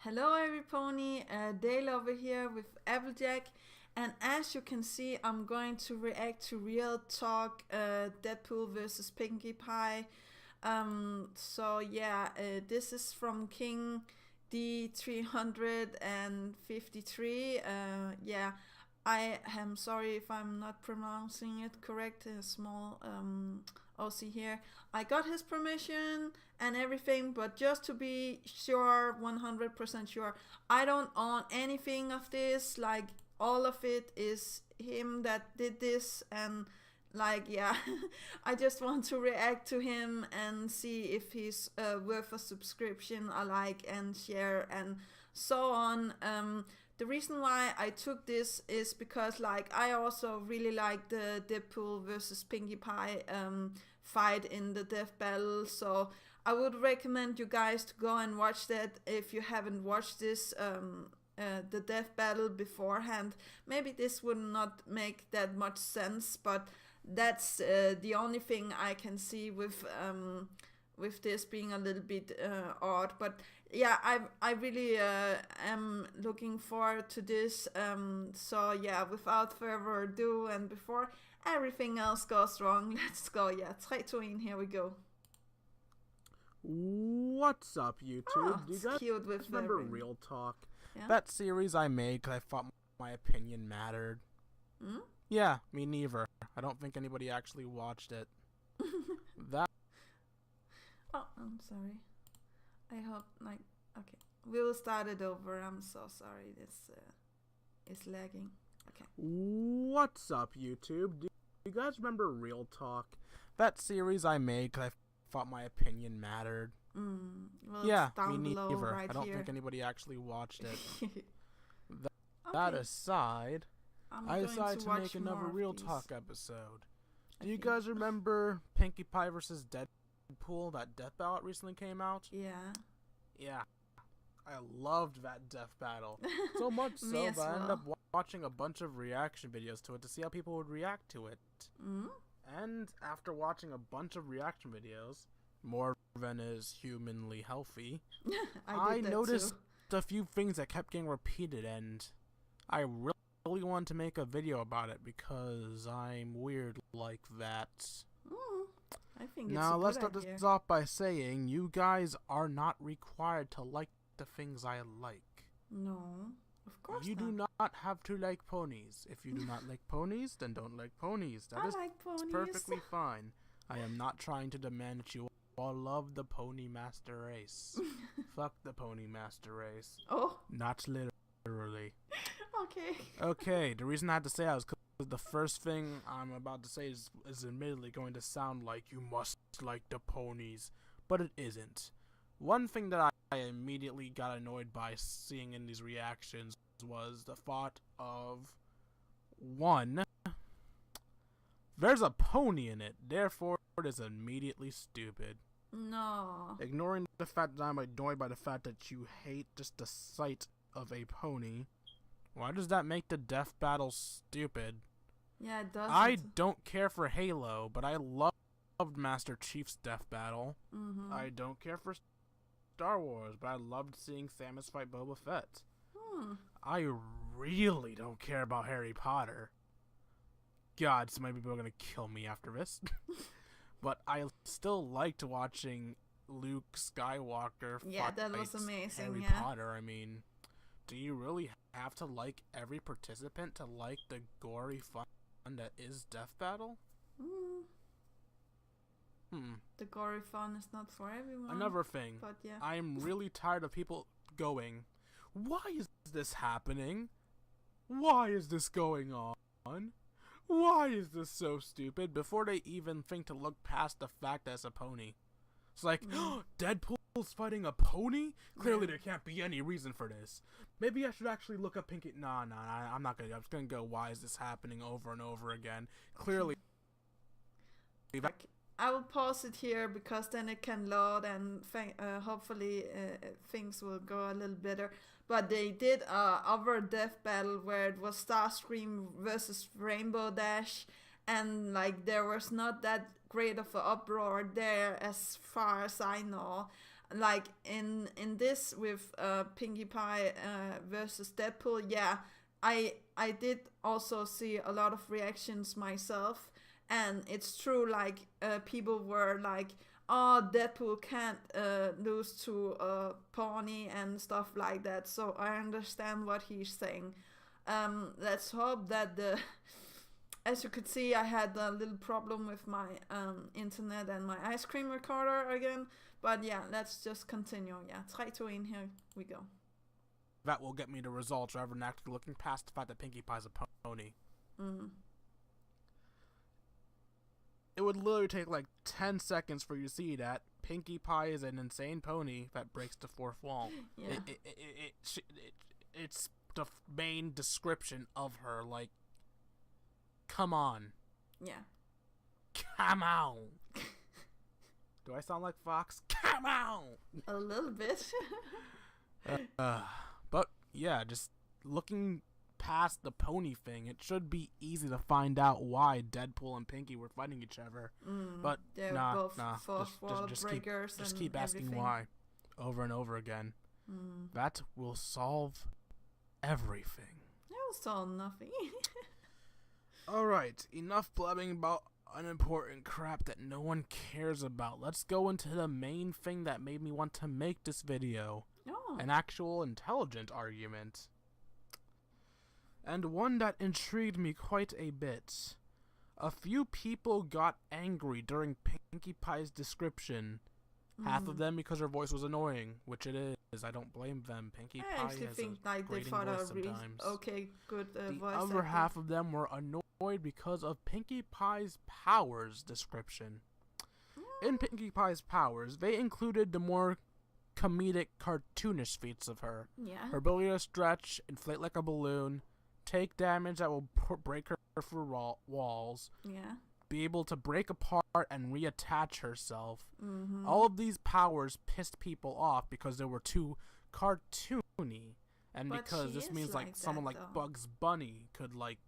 Hello everypony, Dale over here with Applejack, and as you can see I'm going to react to Real Talk, Deadpool versus Pinkie Pie. This is from KINGD353. I am sorry if I'm not pronouncing it correct. A small OC here. I got his permission and everything, but just to be sure, 100% sure, I don't own anything of this. Like, all of it is him that did this, and I just want to react to him and see if he's worth a subscription, a like and share and so on. The reason why I took this is because I also really like the Deadpool versus Pinkie Pie fight in the death battle, so I would recommend you guys to go and watch that if you haven't watched this the death battle beforehand. Maybe this would not make that much sense, but that's the only thing I can see with this being a little bit odd. But yeah, I really am looking forward to this. So yeah, without further ado, and before everything else goes wrong, let's go. Yeah, 3, 2, 1, here we go. What's up, YouTube? Oh, Do you guys cute with remember Real Talk? Yeah? That series I made because I thought my opinion mattered. Yeah, me neither. I don't think anybody actually watched it. Oh, I'm sorry. I hope, okay. We'll start it over. I'm so sorry. This is lagging. Okay. What's up, YouTube? Do you guys remember Real Talk? That series I made because I thought my opinion mattered. Well, yeah, me neither. Right, I don't here. think anybody actually watched it. That aside, I decided to make another Real Talk episode. Do you guys remember Pinkie Pie versus Deadpool? That death battle recently came out? Yeah. Yeah. I loved that death battle. So much so that I ended up watching a bunch of reaction videos to it to see how people would react to it. And after watching a bunch of reaction videos, more than is humanly healthy, I noticed a few things that kept getting repeated, and I really wanted to make a video about it because I'm weird like that. I think now let's start this off by saying you guys are not required to like the things I like. No, of course you do not have to like ponies. If you do not like ponies, then don't like ponies. That is like ponies. Perfectly fine. I am not trying to demand that you all love the pony master race. Fuck the pony master race. Oh. Not literally. Okay. Okay, the reason I had to say that is because the first thing I'm about to say is admittedly going to sound like you must like the ponies, but it isn't. One thing that I immediately got annoyed by seeing in these reactions was the thought of, 1, there's a pony in it, therefore it is immediately stupid. No. Ignoring the fact that I'm annoyed by the fact that you hate just the sight of a pony, why does that make the death battle stupid? Yeah, it doesn't. I don't care for Halo, but I loved Master Chief's death battle. I don't care for Star Wars, but I loved seeing Samus fight Boba Fett. I really don't care about Harry Potter. God, so many people are gonna kill me after this. But I still liked watching Luke Skywalker fight that was amazing, Harry Potter. I mean, do you really have to like every participant to like the gory fun that is death battle? The gory fun is not for everyone. Another thing, but yeah. I'm really tired of people going, why is this happening? Why is this going on? Why is this so stupid? Before they even think to look past the fact that it's a pony. It's like, Deadpool's fighting a pony? Clearly there can't be any reason for this. Maybe I should actually look up Pinkie. Nah, I'm not gonna. I'm just gonna go, why is this happening over and over again? Clearly. I will pause it here because then it can load and hopefully things will go a little better. But they did other death battle where it was Starscream versus Rainbow Dash, and there was not that great of an uproar there as far as I know. like in this with Pinkie Pie versus Deadpool, yeah, I did also see a lot of reactions myself, and it's true, like people were like, oh, Deadpool can't lose to a pony and stuff like that. So I understand what he's saying. Let's hope that as you could see, I had a little problem with my internet and my ice cream recorder again. But yeah, let's just continue. Yeah, 3, 2, 1, here we go. That will get me the results rather than actually looking past the fact that Pinkie Pie's a pony. Mm-hmm. It would literally take like 10 seconds for you to see that Pinkie Pie is an insane pony that breaks the fourth wall. Yeah. It's the main description of her. Like, come on. Yeah. Come on. Do I sound like Fox? Come on. A little bit. But yeah, just looking past the pony thing, it should be easy to find out why Deadpool and Pinkie were fighting each other. But nah, just keep asking everything. why over and over again. That will solve everything. That will solve nothing. Alright, enough blabbing about unimportant crap that no one cares about. Let's go into the main thing that made me want to make this video. Oh. An actual intelligent argument. And one that intrigued me quite a bit. A few people got angry during Pinkie Pie's description. Half of them because her voice was annoying, which it is. I don't blame them. Pinkie Pie actually has think a like they grating thought voice a sometimes. okay, good The voice other acting. half of them were annoyed because of Pinkie Pie's powers description. In Pinkie Pie's powers, they included the more comedic, cartoonish feats of her. Yeah. Her ability to stretch, inflate like a balloon, take damage that will break her through walls, Yeah. be able to break apart and reattach herself. Mm-hmm. All of these powers pissed people off because they were too cartoony, and But because she this is means like like someone that, like though. Bugs Bunny could like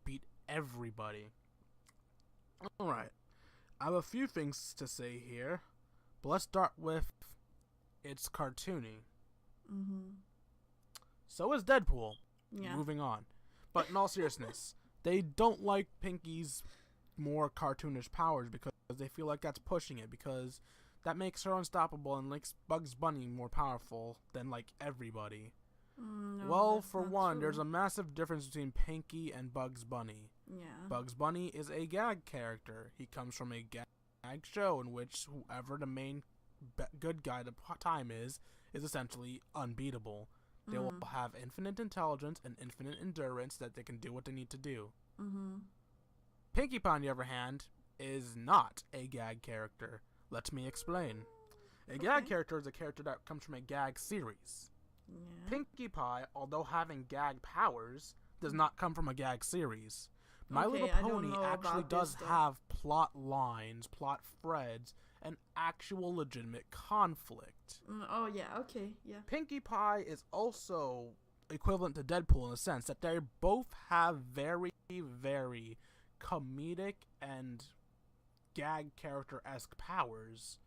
beat everybody. Alright, I have a few things to say here, but let's start with it's cartoony. Mm-hmm. So is Deadpool. Yeah. Moving on. But in all seriousness, they don't like Pinkie's more cartoonish powers because they feel like that's pushing it, because that makes her unstoppable and makes Bugs Bunny more powerful than like everybody. No, Well, that's for not one, true. there's a massive difference between Pinkie and Bugs Bunny. Yeah. Bugs Bunny is a gag character. He comes from a gag show in which whoever the main good guy at the time is essentially unbeatable. They will have infinite intelligence and infinite endurance that they can do what they need to do. Mm-hmm. Pinkie Pie, on the other hand, is not a gag character. Let me explain. A gag character is a character that comes from a gag series. Yeah. Pinkie Pie, although having gag powers, does not come from a gag series. My Okay, Little I don't Pony know actually about does this, though. have plot lines, plot threads, and actual legitimate conflict. Oh yeah. Okay. Yeah. Pinkie Pie is also equivalent to Deadpool in the sense that they both have very, very comedic and gag character-esque powers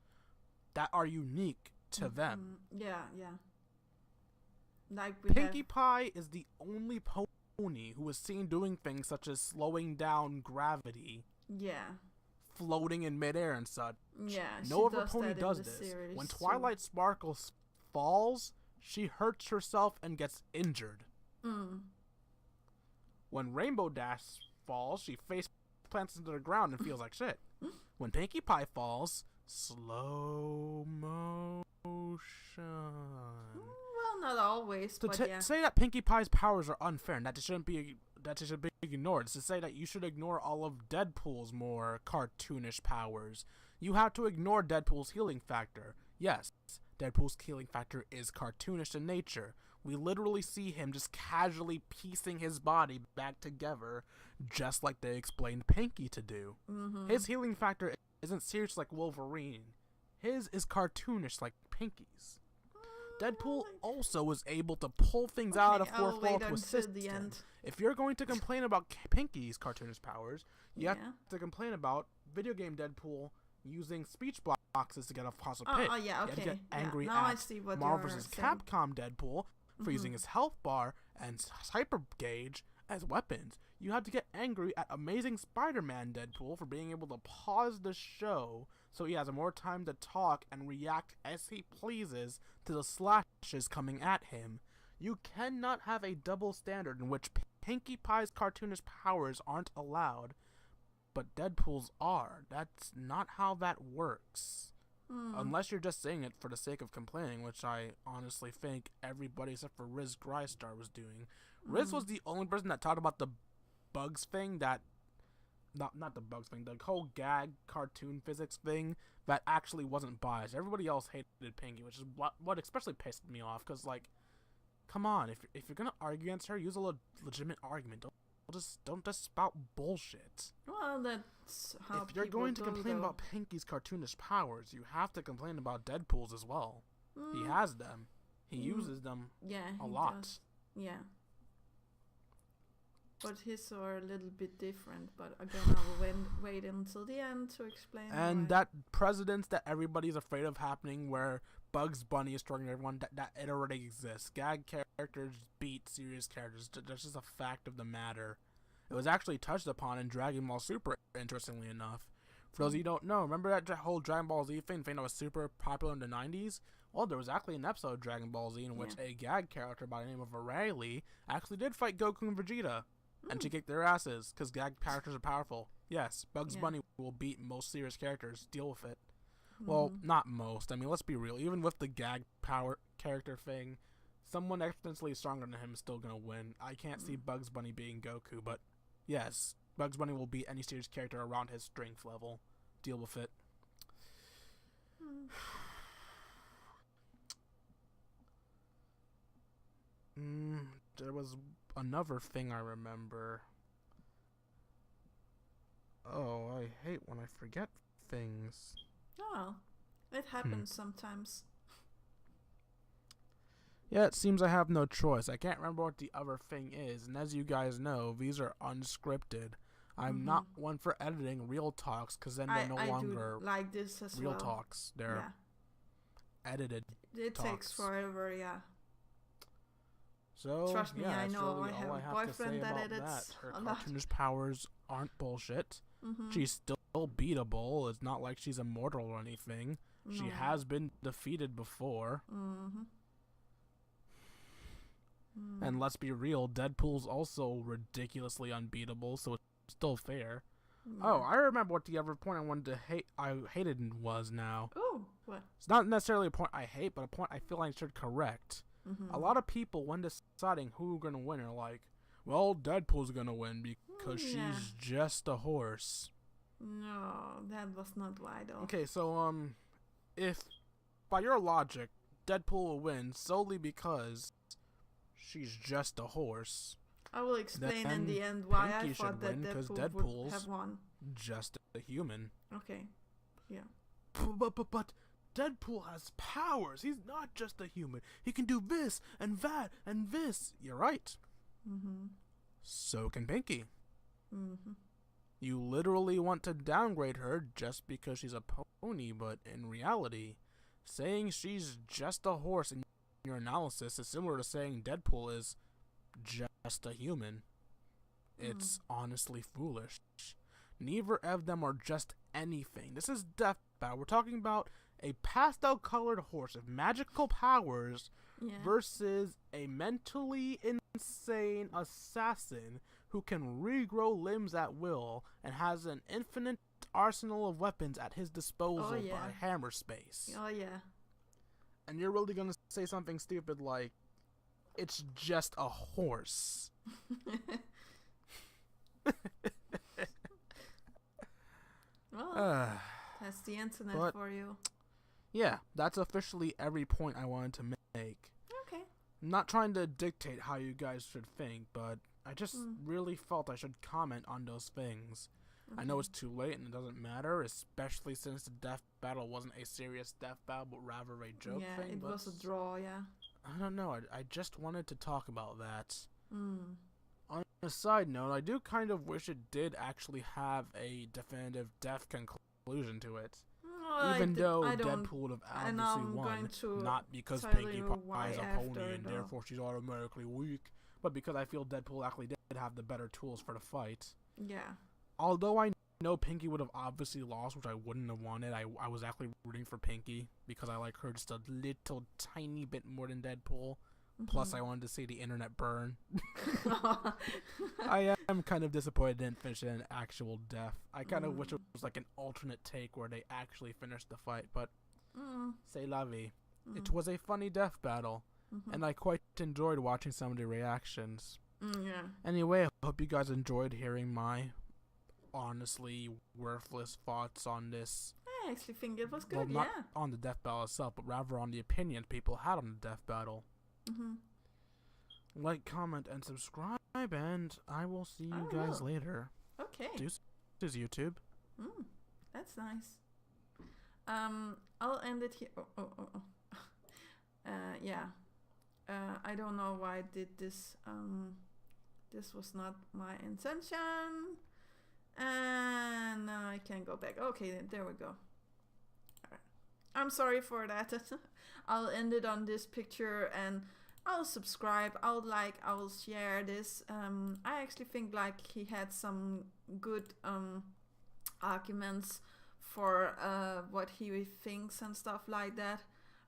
that are unique to them. Yeah. Yeah. Like we Pinkie Pie is the only pony who is seen doing things such as slowing down gravity, Yeah. floating in midair and such. Yeah. No other pony does this. When Twilight Sparkle falls, she hurts herself and gets injured. When Rainbow Dash falls, she face plants into the ground and feels like shit. When Pinkie Pie falls, slow motion. Well, not always, but yeah. Say that Pinkie Pie's powers are unfair and that they should be ignored. It's to say that you should ignore all of Deadpool's more cartoonish powers. You have to ignore Deadpool's healing factor. Yes, Deadpool's healing factor is cartoonish in nature. We literally see him just casually piecing his body back together, just like they explained Pinkie to do. His healing factor isn't serious like Wolverine. His is cartoonish like Pinkie's. Deadpool also was able to pull things out of fourth wall to assist the him. end. If you're going to complain about Pinkie's cartoonish powers, you have to complain about video game Deadpool using speech boxes to get off Fossil Pit. Oh, yeah, okay. He had to get angry now I at see what Marvel you're vs. saying. Capcom Deadpool for using his health bar and hyper gauge as weapons. You have to get angry at Amazing Spider-Man Deadpool for being able to pause the show so he has more time to talk and react as he pleases to the slashes coming at him. You cannot have a double standard in which Pinkie Pie's cartoonish powers aren't allowed, but Deadpool's are. That's not how that works. Unless you're just saying it for the sake of complaining, which I honestly think everybody except for Riz Grystar was doing. Riz was the only person that talked about the bugs thing that... Not the bugs thing, the whole gag cartoon physics thing that actually wasn't biased. Everybody else hated Pinkie, which is what especially pissed me off, because, like, come on, if you're gonna argue against her, use a legitimate argument. Don't just spout bullshit. Well, that's how if you're going to complain about Pinkie's cartoonish powers, you have to complain about Deadpool's as well. He has them. He uses them a lot. Does. Yeah. But his are a little bit different, but again, I will wait until the end to explain. And that precedence that everybody's afraid of happening where Bugs Bunny is struggling everyone, that it already exists. Gag characters beat serious characters. That's just a fact of the matter. It was actually touched upon in Dragon Ball Super, interestingly enough. For those of you who don't know, remember that whole Dragon Ball Z thing that was super popular in the 90s? Well, there was actually an episode of Dragon Ball Z in which a gag character by the name of Rayleigh actually did fight Goku and Vegeta. And she kicked their asses, because gag characters are powerful. Yes, Bugs Bunny will beat most serious characters. Deal with it. Well, not most. I mean, let's be real. Even with the gag power character thing, someone exponentially stronger than him is still going to win. I can't see Bugs Bunny being Goku, but yes, Bugs Bunny will beat any serious character around his strength level. Deal with it. There was another thing I remember. Oh, I hate when I forget things. Oh, it happens sometimes. Yeah, it seems I have no choice. I can't remember what the other thing is, and as you guys know, these are unscripted. I'm not one for editing real talks, because then they're no longer do like this as real talks. They're edited It talks. takes forever, yeah. So, trust me, I know. Really I have a boyfriend that edits Her a lot. cartoonish powers aren't bullshit. She's still beatable. It's not like she's immortal or anything. No. She has been defeated before. And let's be real, Deadpool's also ridiculously unbeatable, so it's still fair. Oh, I remember what the other point I wanted to I hated was now. Oh, what? It's not necessarily a point I hate, but a point I feel I should correct. A lot of people, when deciding who's gonna win, are like, well, Deadpool's gonna win because she's just a horse. No, that was not why, though. Okay, so, if, by your logic, Deadpool will win solely because she's just a horse, I will explain in the end why Pinkie I thought that Deadpool would have won. Just a human. Okay, yeah. But Deadpool has powers. He's not just a human. He can do this and that and this. You're right. So can Pinkie. You literally want to downgrade her just because she's a pony, but in reality, saying she's just a horse in your analysis is similar to saying Deadpool is just a human. It's honestly foolish. Neither of them are just anything. This is Death Battle. We're talking about a pastel-colored horse with magical powers versus a mentally insane assassin who can regrow limbs at will and has an infinite arsenal of weapons at his disposal by hammer space. Oh, yeah. And you're really going to say something stupid like, it's just a horse. Well, that's the internet for you. Yeah, that's officially every point I wanted to make. Okay. I'm not trying to dictate how you guys should think, but I just really felt I should comment on those things. I know it's too late and it doesn't matter, especially since the death battle wasn't a serious death battle, but rather a joke thing. Yeah, it was a draw, yeah. I don't know, I just wanted to talk about that. On a side note, I do kind of wish it did actually have a definitive death conclusion to it. Oh, Even though I don't, Deadpool would have and obviously I'm won, going to not because tell Pinkie you Pie is a after, pony and though. therefore she's automatically weak, but because I feel Deadpool actually did have the better tools for the fight. Yeah. Although I know Pinkie would have obviously lost, which I wouldn't have wanted, I was actually rooting for Pinkie because I like her just a little tiny bit more than Deadpool. Plus, I wanted to see the internet burn. I am kind of disappointed it didn't finish in an actual death. I kind of wish it was like an alternate take where they actually finished the fight, but c'est la vie. It was a funny death battle, and I quite enjoyed watching some of the reactions. Yeah. Anyway, I hope you guys enjoyed hearing my honestly worthless thoughts on this. I actually think it was good, well, not on the death battle itself, but rather on the opinions people had on the death battle. Like, comment, and subscribe, and I will see you guys later. Okay. Deuces, YouTube. That's nice. I'll end it here. Yeah. I don't know why I did this. This was not my intention. And now I can go back. Okay, there we go. Alright. I'm sorry for that. I'll end it on this picture, and I'll subscribe, I'll like, I'll share this. I actually think like he had some good arguments for what he thinks and stuff like that.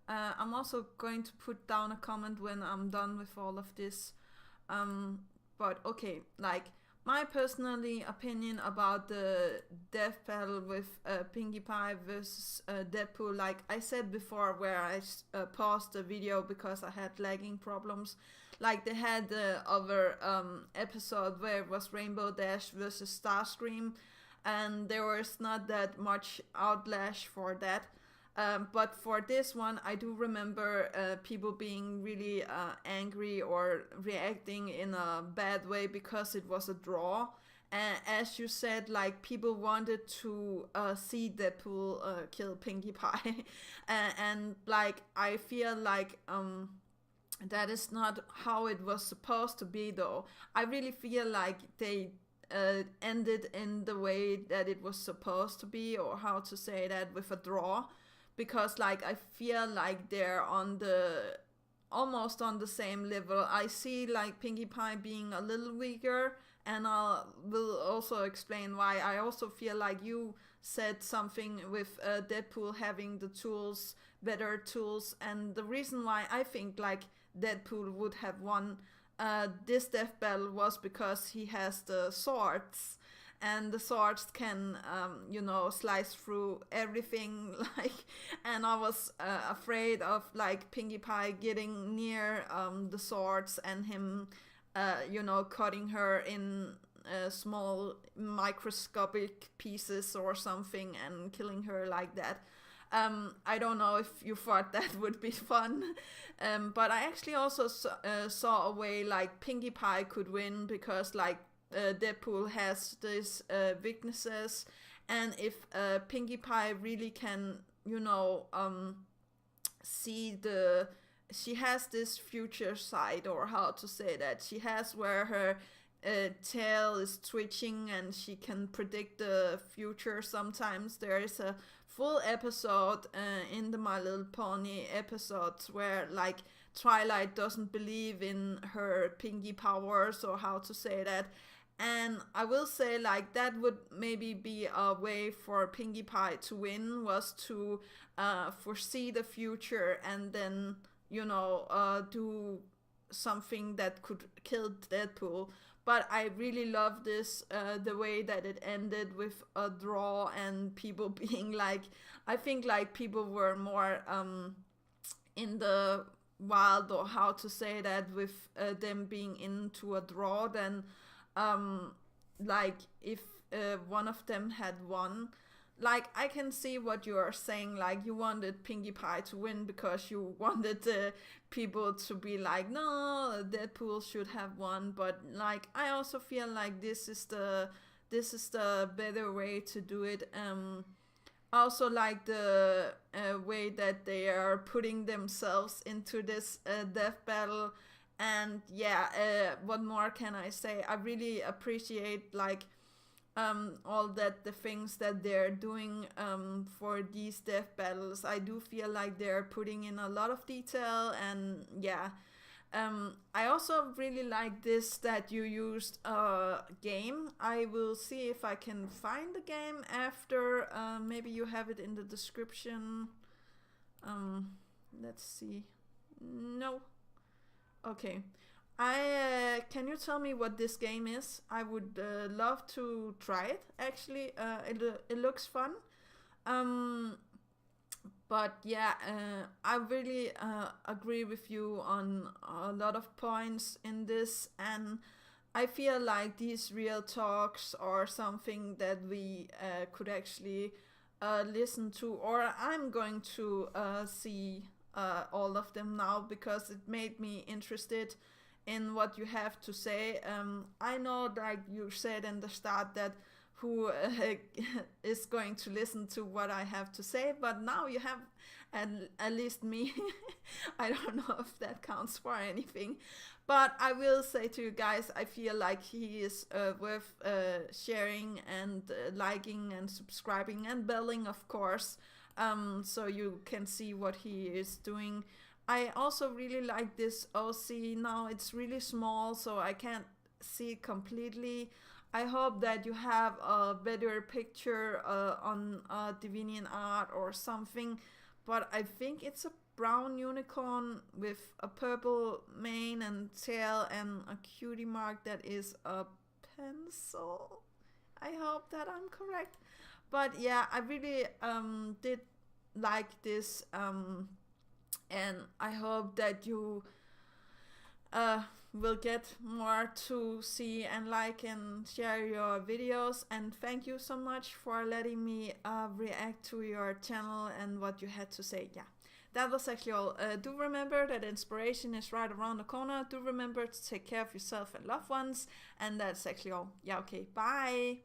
I'm also going to put down a comment when I'm done with all of this. But okay, like my personally opinion about the death battle with Pinkie Pie versus Deadpool, like I said before, where I paused the video because I had lagging problems. Like they had the other episode where it was Rainbow Dash versus Starscream, and there was not that much outlash for that. But for this one, I do remember people being really angry or reacting in a bad way because it was a draw. And as you said, like people wanted to see Deadpool kill Pinkie Pie, and like I feel like that is not how it was supposed to be. Though I really feel like they ended in the way that it was supposed to be, or how to say that, with a draw. Because like I feel like they're on the almost on the same level. I see like Pinkie Pie being a little weaker, and I will also explain why. I also feel like you said something with Deadpool having the tools, better tools, and the reason why I think like Deadpool would have won this death battle was because he has the swords. And the swords can, slice through everything, like, and I was afraid of, like, Pinkie Pie getting near the swords and him, cutting her in small microscopic pieces or something and killing her like that. I don't know if you thought that would be fun, but I actually also saw a way, like, Pinkie Pie could win because, like, Deadpool has these weaknesses, and if Pinkie Pie really can, see she has this future side, or how to say that, she has where her tail is twitching and she can predict the future. Sometimes there is a full episode in the My Little Pony episodes where like Twilight doesn't believe in her Pinkie powers, or how to say that. And I will say, like, that would maybe be a way for Pinkie Pie to win, was to foresee the future and then, do something that could kill Deadpool. But I really love this, the way that it ended with a draw and people being like, I think, like, people were more in the wild, or how to say that, with them being into a draw than... like if one of them had won. Like I can see what you are saying, like you wanted Pinkie Pie to win because you wanted people to be like, no, Deadpool should have won. But like I also feel like this is the better way to do it. Also like the way that they are putting themselves into this death battle. And yeah, what more can I say? I really appreciate like all that the things that they're doing for these death battles. I do feel like they're putting in a lot of detail, and yeah. I also really like this that you used a game. I will see if I can find the game after. Maybe you have it in the description. Let's see. No. Okay. Can you tell me what this game is? I would love to try it. Actually, it looks fun. But yeah, I really agree with you on a lot of points in this, and I feel like these real talks are something that we could actually listen to, or I'm going to see all of them now because it made me interested in what you have to say. I know, like you said in the start, that who is going to listen to what I have to say, but now you have at least me. I don't know if that counts for anything, but I will say to you guys, I feel like he is worth sharing and liking and subscribing and belling, of course, so you can see what he is doing. I also really like this OC. Now it's really small, so I can't see it completely. I hope that you have a better picture on DeviantArt or something, but I think it's a brown unicorn with a purple mane and tail and a cutie mark that is a pencil. I hope that I'm correct. But yeah, I really did like this, and I hope that you will get more to see and like and share your videos. And thank you so much for letting me react to your channel and what you had to say. Yeah, that was actually all. Do remember that inspiration is right around the corner. Do remember to take care of yourself and loved ones. And that's actually all. Yeah, okay, bye.